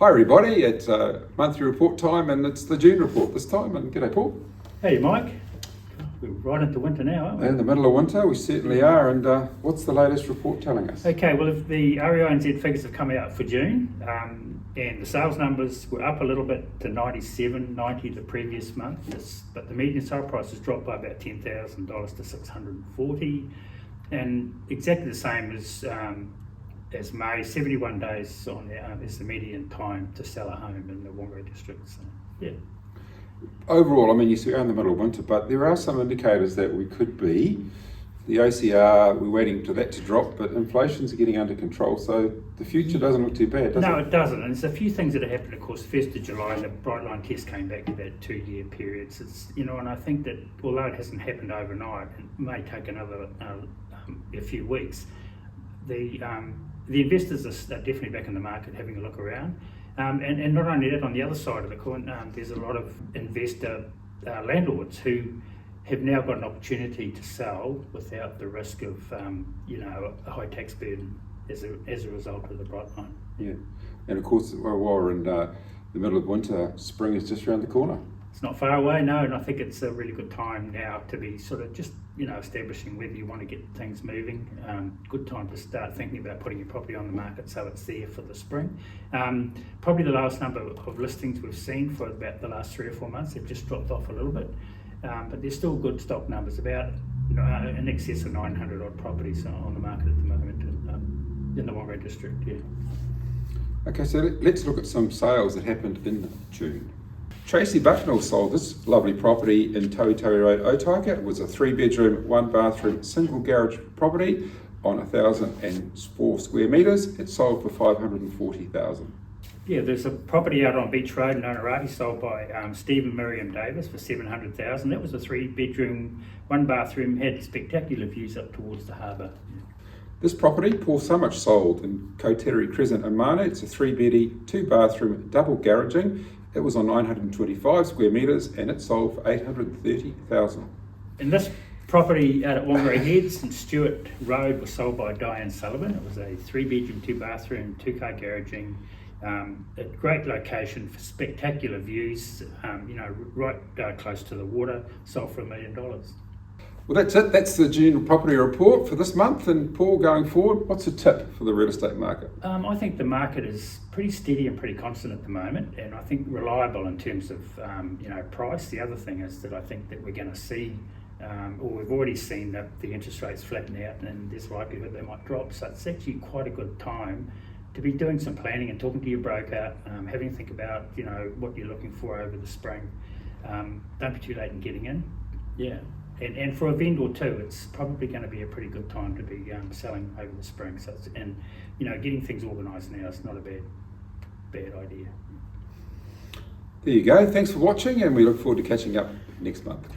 Hi everybody, it's monthly report time and it's the June report this time. And g'day Paul. Hey Mike, we're right into winter now, aren't we? In the middle of winter, we certainly are. And what's the latest report telling us? Okay, well if the REINZ figures have come out for June and the sales numbers were up a little bit to 90 the previous month, but the median sale price has dropped by about $10,000 to 640, and exactly the same as May, 71 days on is the median time to sell a home in the Whangarei district. So, yeah. Overall, I mean, you see we're in the middle of winter, but there are some indicators that we could be. The OCR, we're waiting for that to drop, but inflation's getting under control, so the future doesn't look too bad, does it? No, it doesn't. And there's a few things that have happened, of course. 1st of July, the bright line test came back to that 2-year period. So it's, and I think that although it hasn't happened overnight, it may take another a few weeks. The investors are definitely back in the market having a look around. And not only that, on the other side of the coin, there's a lot of investor landlords who have now got an opportunity to sell without the risk of a high tax burden as a result of the bright line. Yeah, and of course while we're in the middle of winter, spring is just around the corner. It's not far away, no, and I think it's a really good time now to be sort of just establishing whether you want to get things moving. Good time to start thinking about putting your property on the market so it's there for the spring. Probably the lowest number of listings we've seen for about the last 3 or 4 months. They've just dropped off a little bit, but there's still good stock numbers, about in excess of 900 odd properties on the market at the moment in the Whangarei district. Yeah. Okay, so let's look at some sales that happened in June. Tracy Bucknell sold this lovely property in Tauitauri Road, Otaka. It was a 3-bedroom, 1-bathroom, single garage property on 1,004 square metres. It sold for $540,000. Yeah, there's a property out on Beach Road in Whangarei sold by Steve and Miriam Davis for $700,000. That was a 3-bedroom, 1-bathroom, had spectacular views up towards the harbour. This property, Paul Sumich, sold in Kotereri Crescent in Mana. It's a 3-beddy, 2-bathroom, double garaging. It was on 925 square metres and it sold for $830,000. And this property out at Whangarei Heads and Stewart Road was sold by Diane Sullivan. It was a 3-bedroom, 2-bathroom, 2-car garaging, a great location for spectacular views, right close to the water, sold for $1 million. Well, that's it. That's the June property report for this month. And Paul, going forward, what's a tip for the real estate market? I think the market is pretty steady and pretty constant at the moment, and I think reliable in terms of price. The other thing is that I think that we're going to see, or we've already seen, that the interest rates flatten out, and there's likelihood they might drop. So it's actually quite a good time to be doing some planning and talking to your broker, having a think about what you're looking for over the spring. Don't be too late in getting in. Yeah. And for a vendor too, it's probably going to be a pretty good time to be selling over the spring. So getting things organised now is not a bad idea. There you go. Thanks for watching, and we look forward to catching up next month.